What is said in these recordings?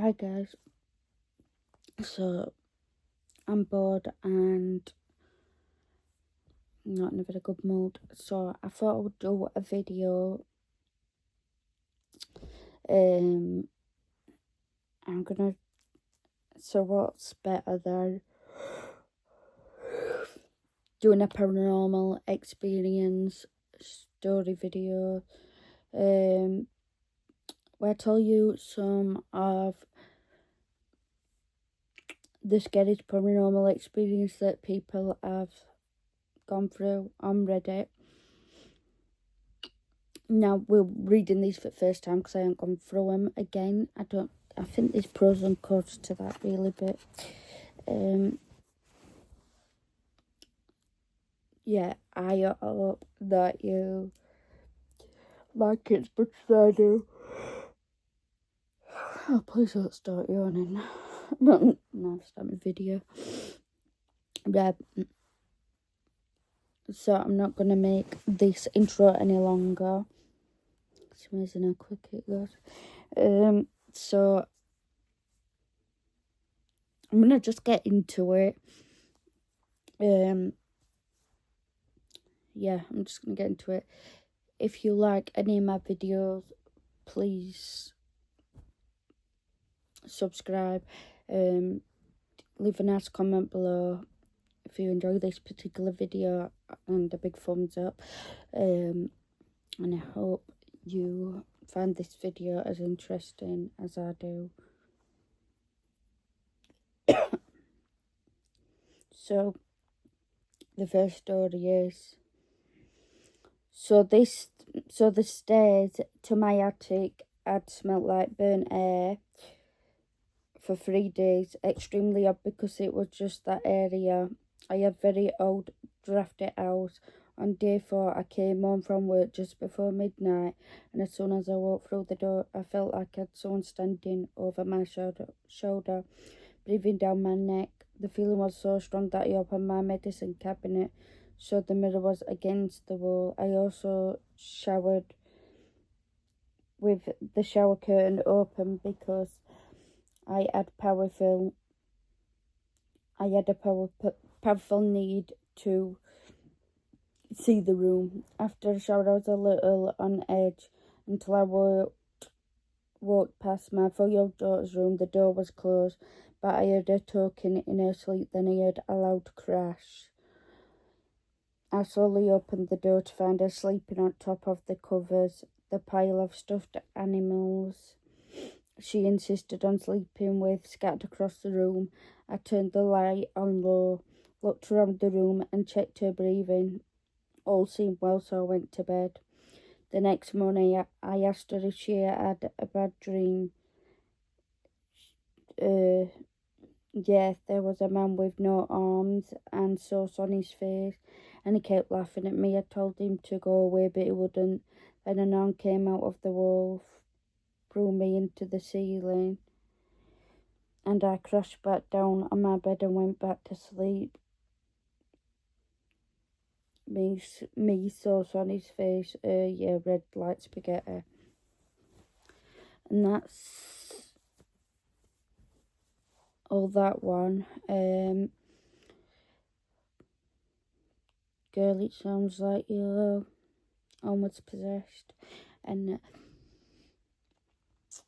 Hi guys, so I'm bored and not in a very good mood, so I thought I would do a video. I'm gonna, so what's better than doing a paranormal experience story video, where I tell you some of the scariest paranormal experience that people have gone through on Reddit. Now, we're reading these for the first time because I haven't gone through them again. I think there's pros and cons to that really, but yeah, I hope that you like it as much as I do. Oh, please don't start yawning. No, start my video. Yeah, so I'm not going to make this intro any longer. It's amazing how quick it goes. So I'm going to just get into it. Yeah, I'm just going to get into it. If you like any of my videos, please subscribe. Leave a nice comment below if you enjoy this particular video, and a big thumbs up. And I hope you find this video as interesting as I do. So the first story is, so the stairs to my attic had smelt like burnt air for 3 days. Extremely odd because it was just that area. I have very old drafty house. On day 4, I came home from work just before midnight, and as soon as I walked through the door, I felt like I had someone standing over my shoulder, breathing down my neck. The feeling was so strong that I opened my medicine cabinet, so the mirror was against the wall. I also showered with the shower curtain open because I had a powerful need to see the room. After the shower, I was a little on edge until I walked past my 4-year-old daughter's room. The door was closed, but I heard her talking in her sleep. Then I heard a loud crash. I slowly opened the door to find her sleeping on top of the covers, the pile of stuffed animals she insisted on sleeping with scattered across the room. I turned the light on low, looked around the room and checked her breathing. All seemed well, so I went to bed. The next morning, I asked her if she had a bad dream. Yeah, there was a man with no arms and sauce on his face, and he kept laughing at me. I told him to go away, but he wouldn't. Then an arm came out of the wall, threw me into the ceiling, and I crashed back down on my bed and went back to sleep. Me sauce on his face, yeah, red like spaghetti. And that's all that one. Girl, it sounds like you're almost possessed. And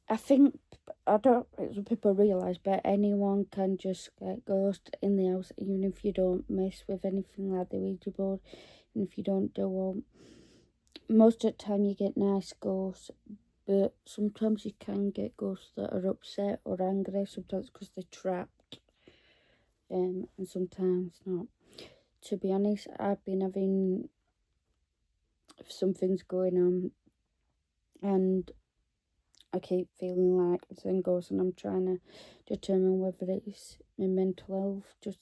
I think, I don't think some people realise, but anyone can just get ghost in the house, even if you don't mess with anything like the Ouija board, and if you don't do one. Most of the time you get nice ghosts, but sometimes you can get ghosts that are upset or angry, sometimes because they're trapped, and sometimes not. To be honest, I've been having some things going on, and I keep feeling like it's in ghosts, and I'm trying to determine whether it's my mental health, just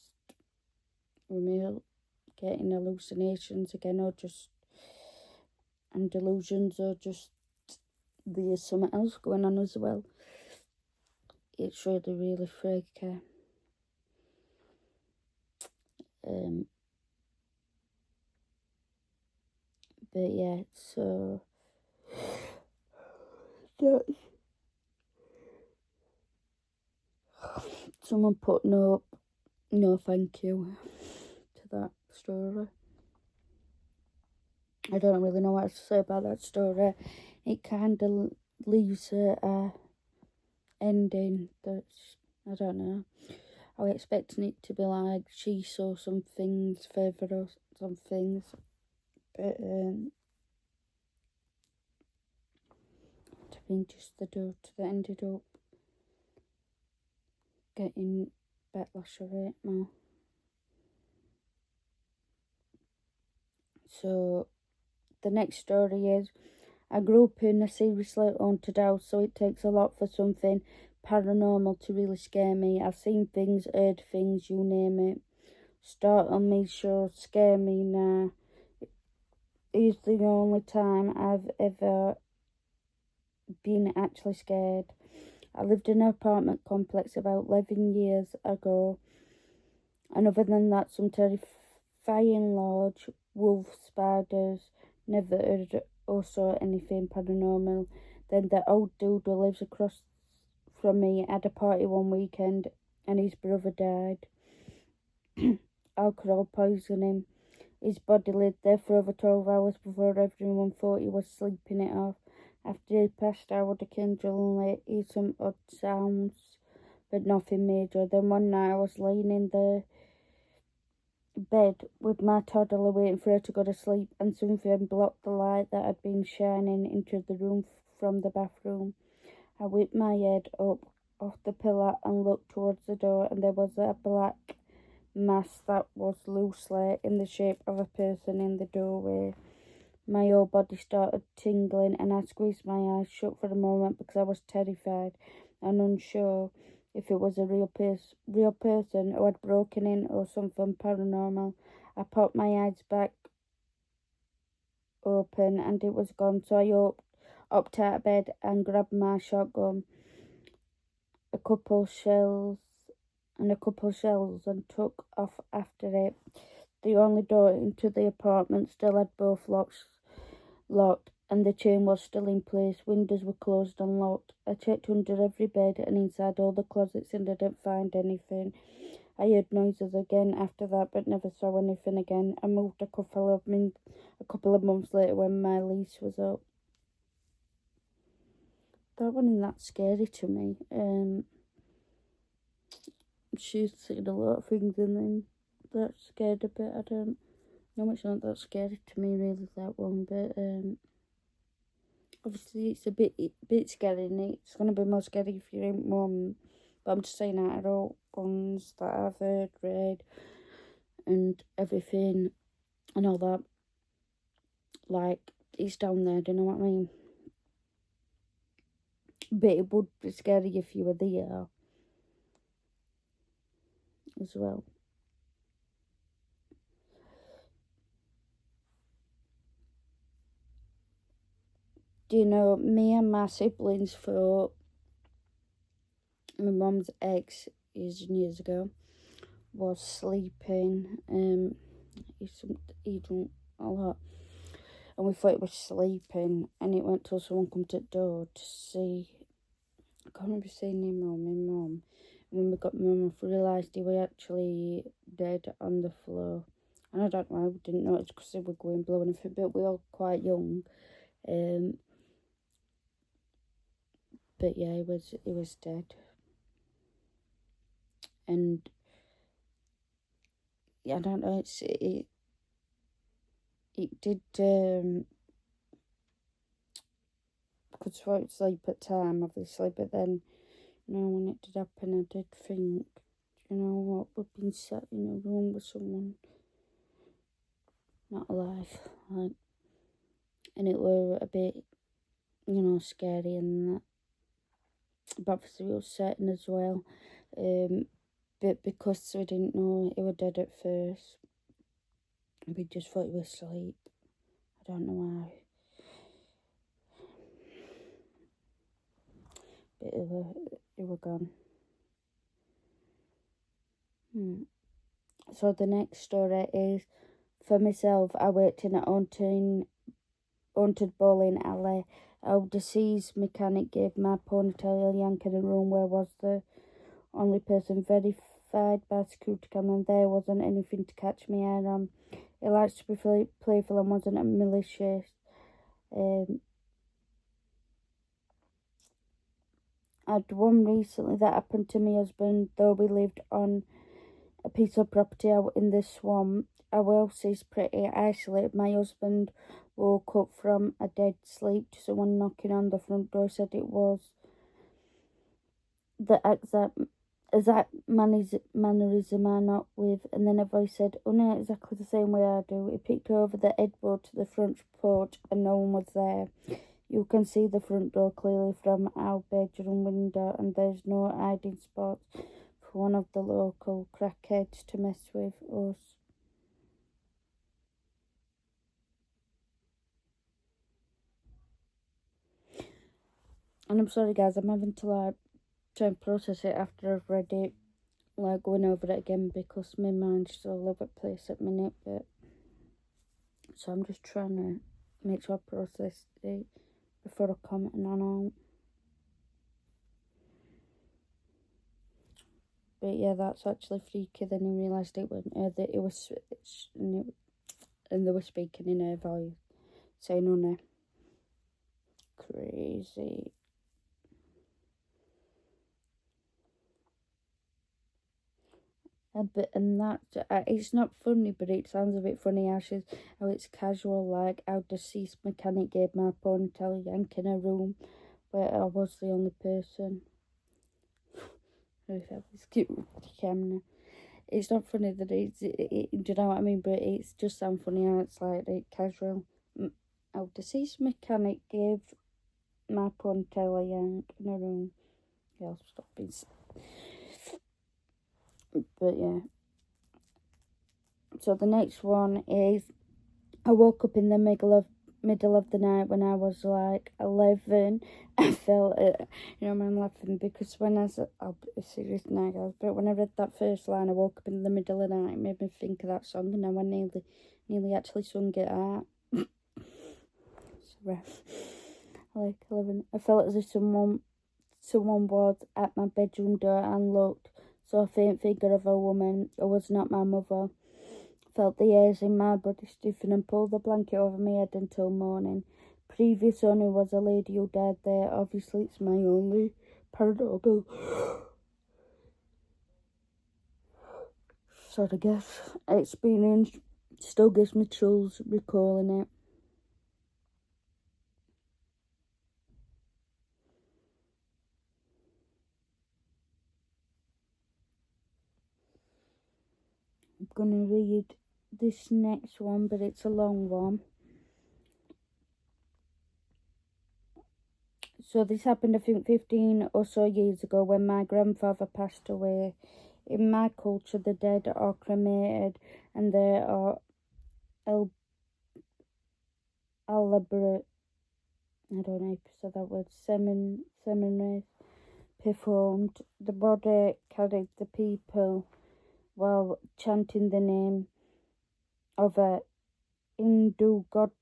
me getting hallucinations again, or just and delusions, or just there's something else going on as well. It's really freaky. But yeah, so that's Someone put no thank you to that story. I don't really know what to say about that story. It kind of leaves a ending that's, I don't know. I was expecting it to be like she saw some things further or some things, but to be just the daughter that ended up getting backlash of it more. So the next story is, I grew up in a seriously haunted house, so it takes a lot for something paranormal to really scare me. I've seen things, heard things, you name it. Startle me, sure, scare me now. It's the only time I've ever been actually scared. I lived in an apartment complex about 11 years ago, and other than that, some terrifying large wolf spiders. Never heard or saw anything paranormal. Then the old dude who lives across from me had a party one weekend, and his brother died. Alcohol poisoning. His body lay there for over 12 hours before everyone thought he was sleeping it off. After he passed, I would occasionally hear some odd sounds, but nothing major. Then one night I was laying in the bed with my toddler waiting for her to go to sleep, and something blocked the light that had been shining into the room from the bathroom. I whipped my head up off the pillow and looked towards the door, and there was a black mass that was loosely in the shape of a person in the doorway. My whole body started tingling, and I squeezed my eyes shut for a moment because I was terrified and unsure if it was a real person who had broken in or something paranormal. I popped my eyes back open and it was gone, so I upped out of bed and grabbed my shotgun, a couple shells and took off after it. The only door into the apartment still had both locks locked, and the chain was still in place. Windows were closed and locked. I checked under every bed and inside all the closets and didn't find anything. I heard noises again after that, but never saw anything again. I moved a couple of months later when my lease was up. That wasn't that scary to me. She's seen a lot of things and then that scared a bit. I don't know, it's not that scary to me really, that one, but obviously it's a bit scary, and it's going to be more scary if you're in one. But I'm just saying, out of all ones that I've heard, read, and everything, and all that, like, it's down there, do you know what I mean? But it would be scary if you were there as well. Do you know, me and my siblings thought my mum's ex years ago was sleeping. He drank a lot, and we thought he was sleeping, and it went till someone come to the door to see. I can't remember seeing him or my mum. And when we got my mum, we realised he was actually dead on the floor. And I don't know, I didn't know it's because they were going blue and everything, but we were all quite young. But yeah, he was dead. And yeah, I don't know, it did because I won't sleep at time, obviously, but then, you know, when it did happen, I did think, you know what, we've been sat in a room with someone not alive, like, and it were a bit, you know, scary and that, but obviously upsetting as well, but because we didn't know he was dead at first, we just thought he was asleep. I don't know why, but he were gone. So the next story is, for myself, I worked in a haunted bowling alley. Our deceased mechanic gave my ponytail a yank in a room where was the only person verified by security camera, and there wasn't anything to catch me out on. He likes to be playful and wasn't malicious. I had one recently that happened to my husband, though we lived on a piece of property out in the swamp. Our house is pretty isolated. My husband woke up from a dead sleep to someone knocking on the front door. Said it was the exact mannerism I not with, and then a voice said, "Oh no, exactly the same way I do." He picked over the headboard to the front porch, and no one was there. You can see the front door clearly from our bedroom window, and there's no hiding spots for one of the local crackheads to mess with us. And I'm sorry guys, I'm having to try and process it after I've read it, going over it again, because my mind's still all over the place at the minute, but so I'm just trying to make sure I process it before I comment on it. But yeah, that's actually freaky. Then he realised it when that it was, and they were speaking in her voice, saying on her. Crazy. And that it's not funny, but it sounds a bit funny how it's casual, like how deceased mechanic gave my ponytail yank in a room where I was the only person who had this cute camera. It's not funny that do you know what I mean? But it's just sound funny how it's like casual. How deceased mechanic gave my ponytail a yank in a room. Yeah, I'll stop being. But yeah. So the next one is, I woke up in the middle of the night when I was like 11. I felt it. I'm laughing because I'll be serious now, guys, but when I read that first line, I woke up in the middle of the night, it made me think of that song, and now I nearly actually sung it out. Sorry. Like 11. I felt as if someone was at my bedroom door and looked. Saw a faint figure of a woman. It was not my mother. Felt the hairs in my body stiffen and pulled the blanket over my head until morning. Previous owner was a lady who died there. Obviously, it's my only paranormal. Sorry, guys. Experience still gives me chills recalling it. I'm gonna read this next one, but it's a long one. So this happened, I think, 15 or so years ago when my grandfather passed away. In my culture, the dead are cremated and there are elaborate, I don't know if you said that word, ceremonies performed. The body carried the people while chanting the name of a Hindu god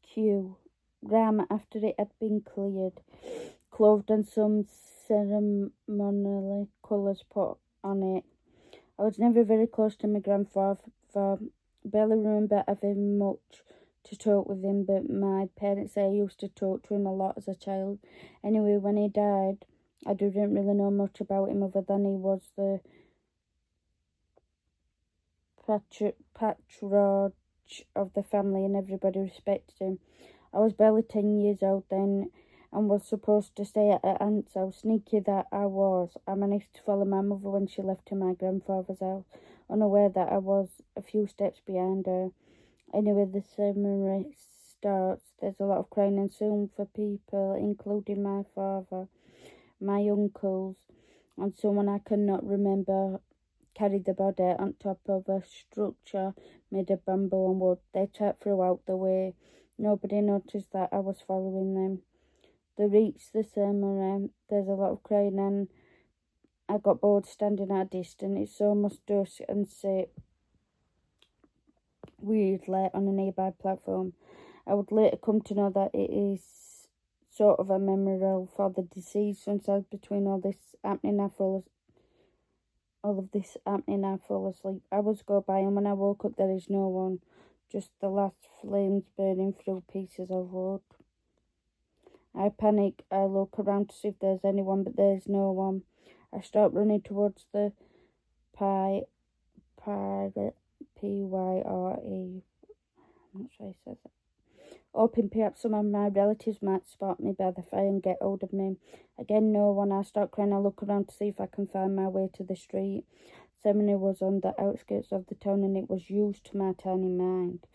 Q. Ram, after it had been cleared, clothed and some ceremonially colours put on it. I was never very close to my grandfather, barely remember having much to talk with him, but my parents say I used to talk to him a lot as a child. Anyway, when he died, I didn't really know much about him other than he was the patriarch of the family and everybody respected him. I was barely 10 years old then and was supposed to stay at her aunt's house. Sneaky that I was, I managed to follow my mother when she left to my grandfather's house, unaware that I was a few steps behind her. Anyway, the ceremony starts. There's a lot of crying and soon for people, including my father, my uncles, and someone I cannot remember, carried the body on top of a structure made of bamboo and wood. They chat throughout the way. Nobody noticed that I was following them. They reached the ceremony. There's a lot of crying and I got bored standing at a distance. It's almost dusk and sit weirdly on a nearby platform. I would later come to know that it is sort of a memorial for the deceased. Sometimes between all this happening, I all of this happening, I fall asleep. Hours go by, and when I woke up, there is no one, just the last flames burning through pieces of wood. I panic. I look around to see if there's anyone, but there's no one. I start running towards the pirate, Pyre. I'm not sure he says it. Hoping perhaps some of my relatives might spot me by the fire and get hold of me. Again, no one. I start crying. I look around to see if I can find my way to the street. Seminary was on the outskirts of the town, and it was used to my tiny mind.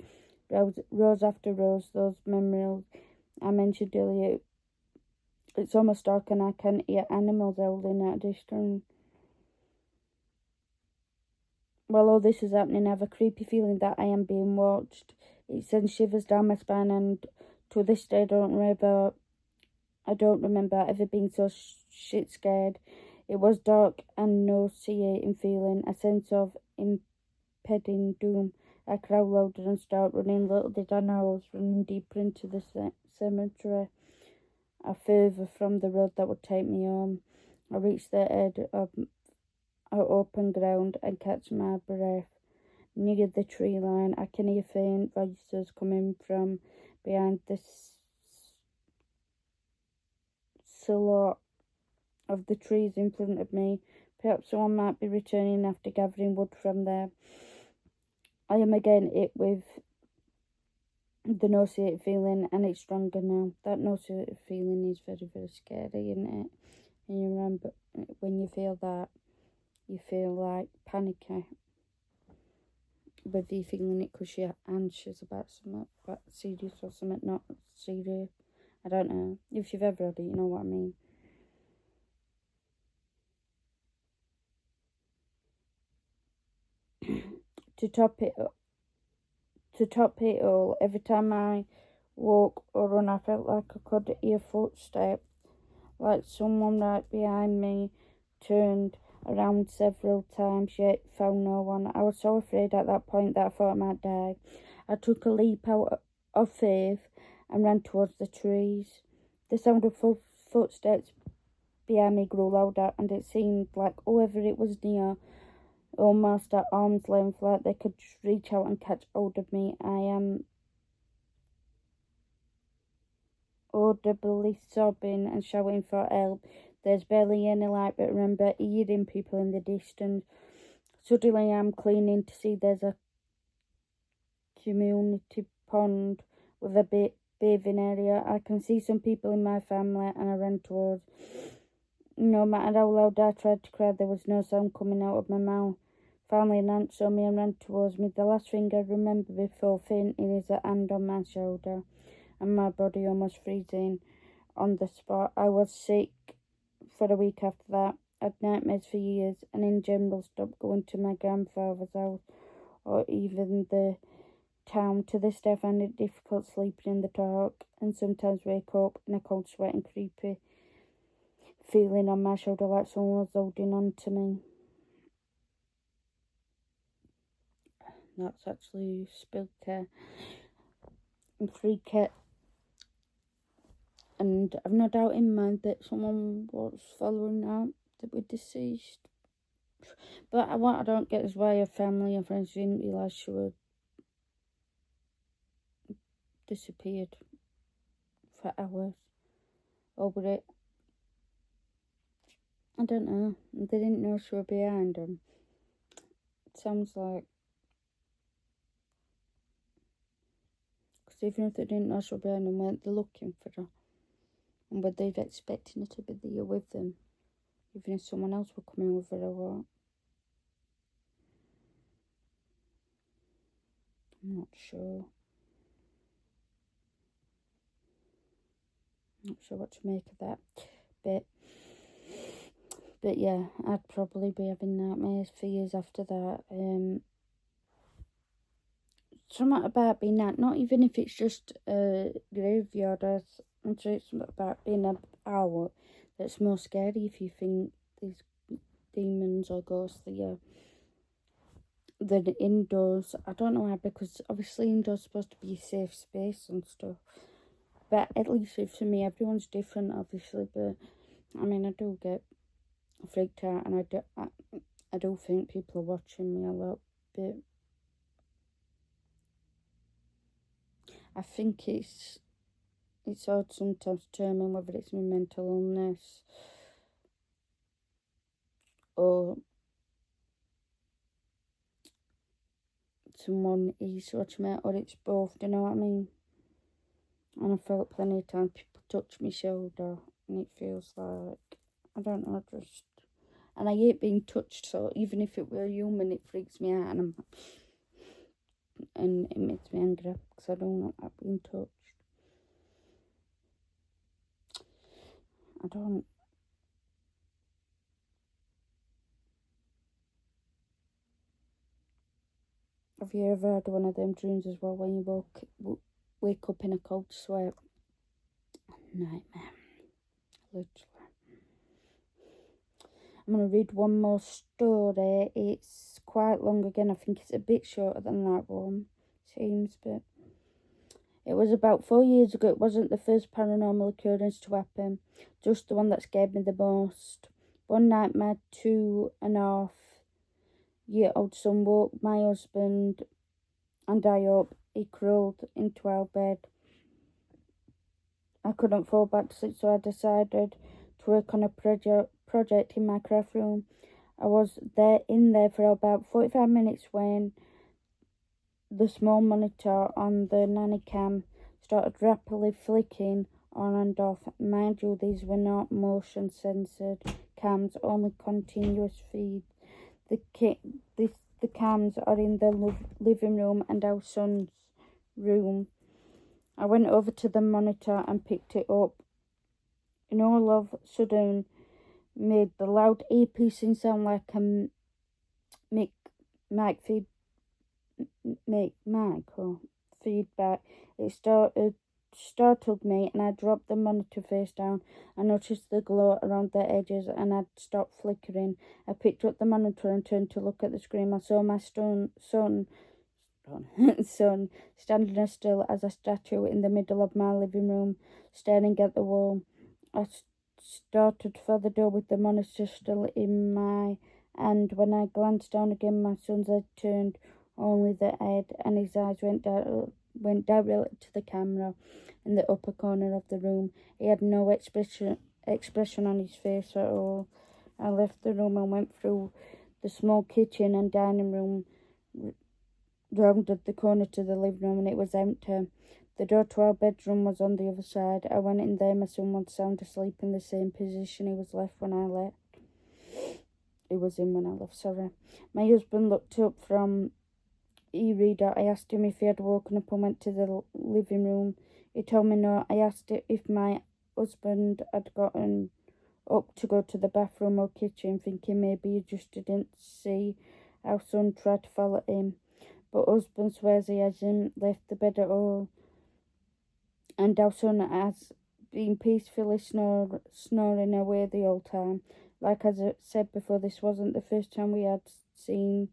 Rows after rows, those memories I mentioned earlier. It's almost dark, and I can hear animals howling at a distance. While all this is happening, I have a creepy feeling that I am being watched. It sends shivers down my spine, and to this day, I don't remember ever being so shit scared. It was dark and nauseating feeling, a sense of impending doom. I cried louder and start running. Little did I know I was running deeper into the cemetery, further from the road that would take me home. I reached the edge of open ground and catch my breath. Near the tree line, I can hear faint voices coming from behind the silhouette of the trees in front of me. Perhaps someone might be returning after gathering wood from there. I am again hit with the nauseating feeling, and it's stronger now. That nauseating feeling is very, very scary, isn't it? And you remember when you feel that, you feel like panicky. Whether you're feeling it because you're anxious about something serious or something not serious. I don't know. If you've ever had it, you know what I mean. To top it all, every time I walk or run, I felt like I could hear footsteps, like someone right behind me turned around several times, yet found no one. I was so afraid at that point that I thought I might die. I took a leap out of faith and ran towards the trees. The sound of footsteps behind me grew louder, and it seemed like whoever it was near, almost at arm's length, like they could reach out and catch hold of me. I am audibly sobbing and shouting for help. There's barely any light, but remember hearing people in the distance. Suddenly I'm cleaning to see there's a community pond with a bathing area. I can see some people in my family, and I ran towards. No matter how loud I tried to cry, there was no sound coming out of my mouth. Finally, an aunt saw me and ran towards me. The last thing I remember before fainting is a hand on my shoulder and my body almost freezing on the spot. I was sick for a week after that. I had nightmares for years, and in general stopped going to my grandfather's house or even the town. To this day, I find it difficult sleeping in the dark, and sometimes wake up in a cold sweat and creepy feeling on my shoulder like someone was holding on to me. That's actually spooky and freaky. And I've no doubt in mind that someone was following out that were deceased. But what I don't get is why her family and friends didn't realise she had disappeared for hours over it. I don't know. They didn't know she was behind them. It sounds like. Because even if they didn't know she was behind them, weren't they looking for her? And were they expecting her to be there with them? Even if someone else were coming with her or what? I'm not sure. Not sure what to make of that. But yeah, I'd probably be having nightmares for years after that. Something about being that, not even if it's just a graveyard, I'm sure it's something about being an owl that's more scary if you think these demons or ghosts than indoors. I don't know why, because obviously indoors supposed to be a safe space and stuff. But at least for me, everyone's different, obviously. But I mean, I do get freaked out, and I do think people are watching me a lot, but I think it's hard sometimes to determine whether it's my mental illness or someone is watching me, or it's both, do you know what I mean? And I felt plenty of times people touch my shoulder and it feels like, I don't know, just, and I hate being touched, so even if it were human, it freaks me out, and it makes me angry because I don't like being touched. I don't. Have you ever had one of them dreams as well when you wake up in a cold sweat? Nightmare, literally. I'm going to read one more story. It's quite long again. I think it's a bit shorter than that one, seems, but it was about 4 years ago. It wasn't the first paranormal occurrence to happen, just the one that scared me the most. One night, my 2.5-year-old son woke my husband and I up. He crawled into our bed. I couldn't fall back to sleep, so I decided to work on a project in my craft room. I was in there for about 45 minutes when the small monitor on the nanny cam started rapidly flicking on and off. Mind you, these were not motion censored cams, only continuous feed. The cams are in the living room and our son's room. I went over to the monitor and picked it up. And all of a sudden made the loud earpiecing sound like a mic or feedback. It startled me and I dropped the monitor face down. I noticed the glow around the edges and had stopped flickering. I picked up the monitor and turned to look at the screen. I saw my son standing as still as a statue in the middle of my living room, staring at the wall. I started for the door with the monitor still in my hand. When I glanced down again, my son's head turned only the head, and his eyes went directly to the camera in the upper corner of the room. He had no expression on his face at all. I left the room and went through the small kitchen and dining room, rounded the corner to the living room, and it was empty. The door to our bedroom was on the other side. I went in there. My son was sound asleep in the same position he was left when I left. He was in when I left, sorry. My husband looked up from e-reader. I asked him if he had woken up and went to the living room. He told me no. I asked if my husband had gotten up to go to the bathroom or kitchen, thinking maybe he just didn't see our son tried to follow him. But husband swears he hasn't left the bed at all, and our son has been peacefully snoring away the whole time. Like as I said before, this wasn't the first time we had seen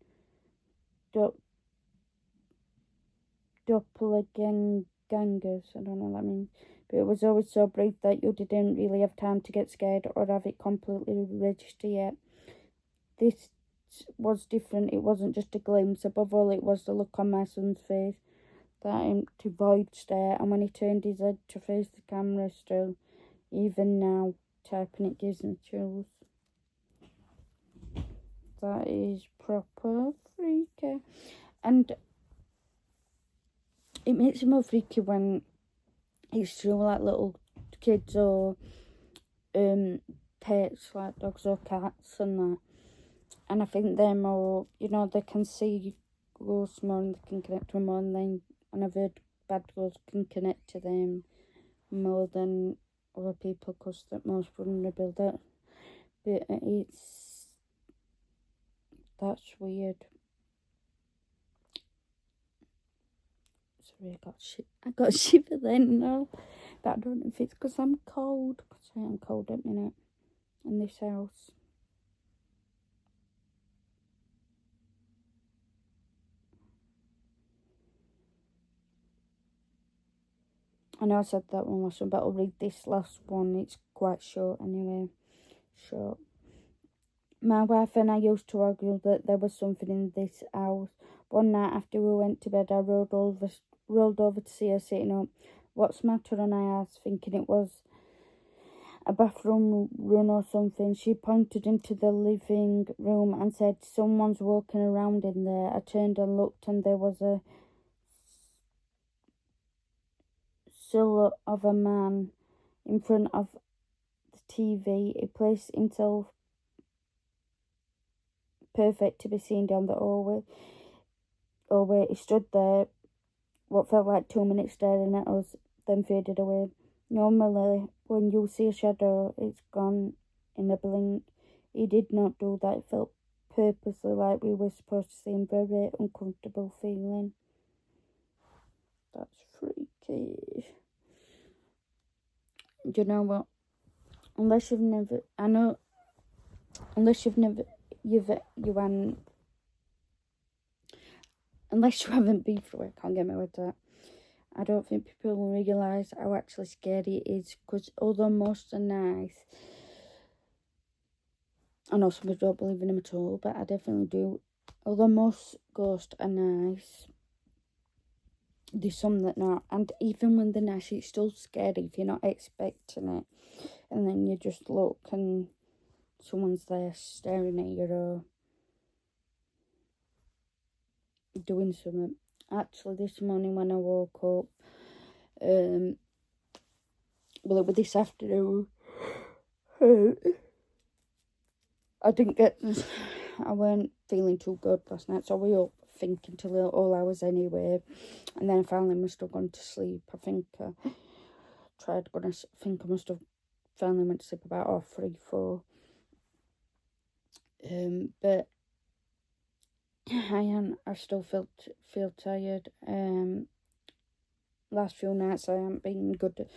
doppelgangers. I don't know what that means. But it was always so brief that you didn't really have time to get scared or have it completely register yet. This was different. It wasn't just a glimpse. Above all, it was the look on my son's face. That empty void stare, and when he turned his head to face the camera still, even now, typing it gives me chills. That is proper freaky. And it makes it more freaky when it's true, like little kids or pets, like dogs or cats and that. And I think they're more, they can see ghosts more and they can connect to them more, and I've heard bad ghosts can connect to them more than other people because they're most vulnerable. But that's weird. Sorry, I got shiver then now. But I don't know if it's because I'm cold, because I am cold at the minute in this house. I know I said that one last one, but I'll read this last one. It's quite short anyway. Short. My wife and I used to argue that there was something in this house. One night after we went to bed, I rolled over to see her sitting up. "What's the matter?" and I asked, thinking it was a bathroom run or something. She pointed into the living room and said, "Someone's walking around in there." I turned and looked, and there was a silhouette of a man in front of the TV. He placed himself perfect to be seen down the hallway. He stood there, what felt like 2 minutes, staring at us, then faded away. Normally, when you see a shadow, it's gone in a blink. He did not do that. It felt purposely like we were supposed to see him. Very uncomfortable feeling. That's freaky. Do you know what? Unless you haven't been through it, I can't get my words out. I don't think people will realise how actually scary it is, because although most are nice, I know some people don't believe in them at all, but I definitely do. Although most ghosts are nice, there's some that not. And even when they're nice, it's still scary if you're not expecting it. And then you just look and someone's there staring at you or doing something. Actually, this morning when I woke up, it was this afternoon, I weren't feeling too good last night, so I was up thinking till all hours anyway, and then I finally must have gone to sleep. I must have finally went to sleep about 3, 4. But I still feel tired. Last few nights I haven't been good,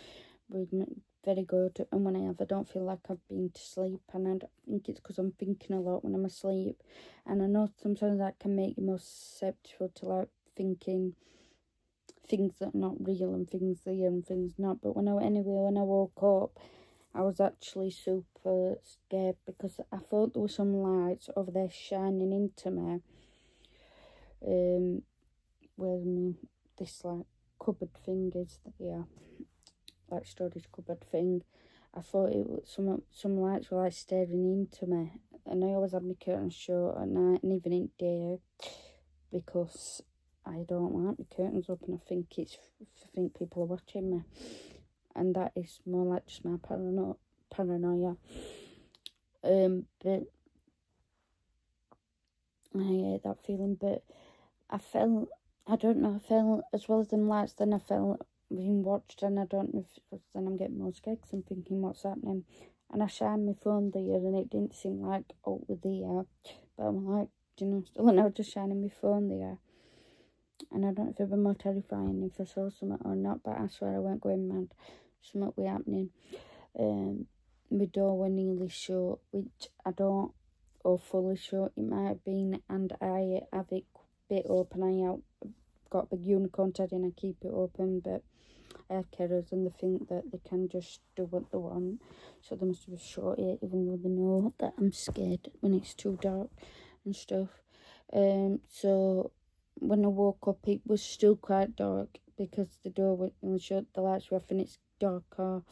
very good, and when I have, I don't feel like I've been to sleep, and I don't think it's because I'm thinking a lot when I'm asleep, and I know sometimes that can make you more susceptible to like thinking things that are not real and things real and things not. But when I woke up, I was actually super scared because I thought there were some lights over there shining into me. Where this like cupboard thing is, yeah, like storage cupboard thing. I thought it was some lights were like staring into me, and I always have my curtains shut at night and even in day because I don't like my curtains open. I think people are watching me, and that is more like just my paranoia. But I hate that feeling. But I felt as well as them lights. Then I felt being watched, and I don't know if then I'm getting more scared because I'm thinking what's happening. And I shined my phone there, and it didn't seem like out with the but I'm like, still now just shining my phone there. And I don't know if it'd be more terrifying if I saw something or not, but I swear I weren't going mad. Something was happening. My door were nearly shut, which I don't, or fully shut, it might have been, and I have it bit open. I have got a big unicorn teddy and I keep it open, but I have carers and they think that they can just do what they want, so they must have shut it, even though they know that I'm scared when it's too dark and stuff. So when I woke up, it was still quite dark because the door was shut, the lights were off, and it's darker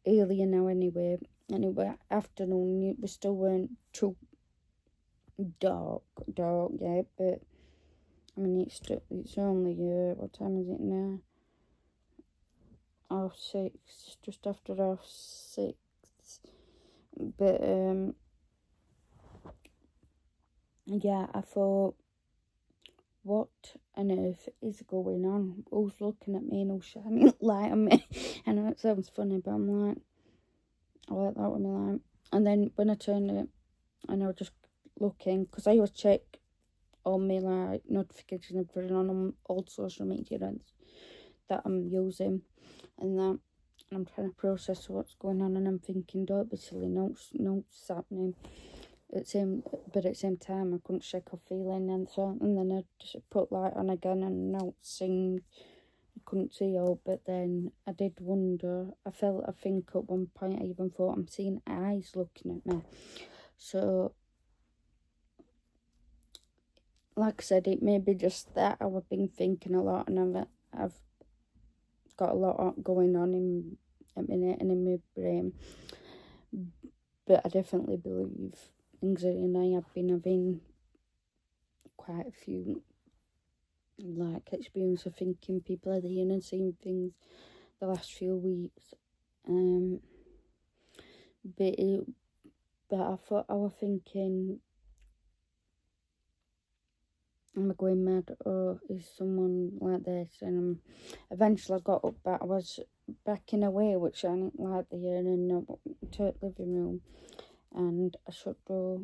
earlier now anyway. And it was afternoon, we still weren't too dark yet, but I mean it's only what time is it now? 6:30, just after 6:30. But yeah, I thought, what on earth is going on? Who's looking at me and who's shining light on me? I know it sounds funny, but I'm like, I like that with my light. And then when I turned it, and I was just looking, because I always check all my like notifications and put it on all social media that I'm using, and that, and I'm trying to process what's going on, and I'm thinking, don't be silly, notes happening. But at the same time, I couldn't shake off feeling, and then I just put light on again, and notes seemed, I couldn't see all, but then I did wonder. I think at one point I even thought I'm seeing eyes looking at me. So, like I said, it may be just that I've been thinking a lot, and I've got a lot going on in a minute and in my brain. But I definitely believe anxiety, and I have been having quite a few like experience of thinking people are there and seeing things the last few weeks. Um, but I was thinking, am I going mad, or is someone like this? And eventually I got up, but I was backing away, which I didn't like the hearing, and to the living room, and I shut the door.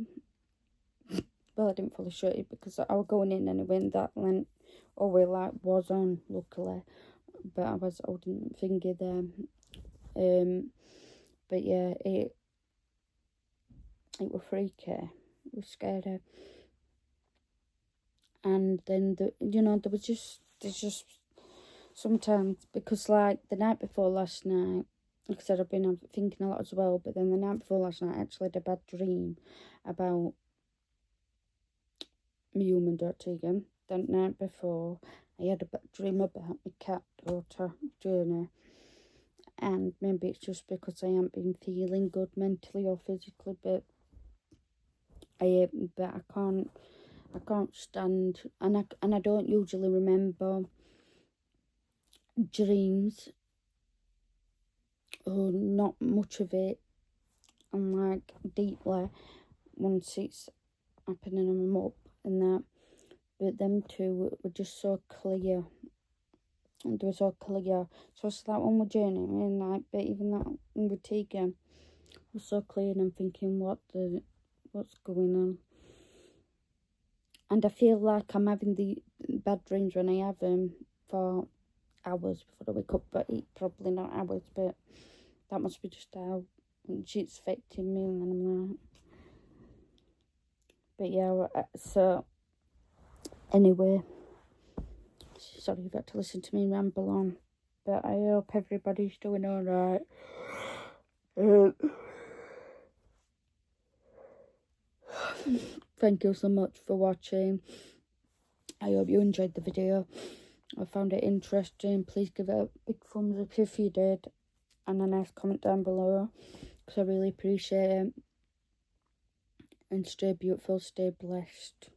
Well, I didn't fully shut it because I was going in anyway, and that lent always like was on, luckily, but I was holding finger there. But yeah, it was freaky. It was scary. And then there's just sometimes, because like the night before last night, like I said, I've been thinking a lot as well. But then the night before last night, I actually had a bad dream about my human dog Tegan. The night before, I had a bad dream about my cat daughter Journey. And maybe it's just because I haven't been feeling good mentally or physically, but I can't stand, and I don't usually remember dreams, or not much of it, and like deeply once it's happening and I'm up and that. But them two were just so clear, and they were so clear. So it's that one with Journey, and like, but even that one with Tegan was so clear, and I'm thinking, what's going on? And I feel like I'm having the bad dreams when I have them for hours before I wake up, but it's probably not hours, but that must be just how it's affecting me, and I'm like, but yeah, so anyway, sorry you've had to listen to me ramble on, but I hope everybody's doing alright. Thank you so much for watching. I hope you enjoyed the video. I found it interesting. Please give it a big thumbs up if you did, and a nice comment down below, because I really appreciate it. And stay beautiful, stay blessed.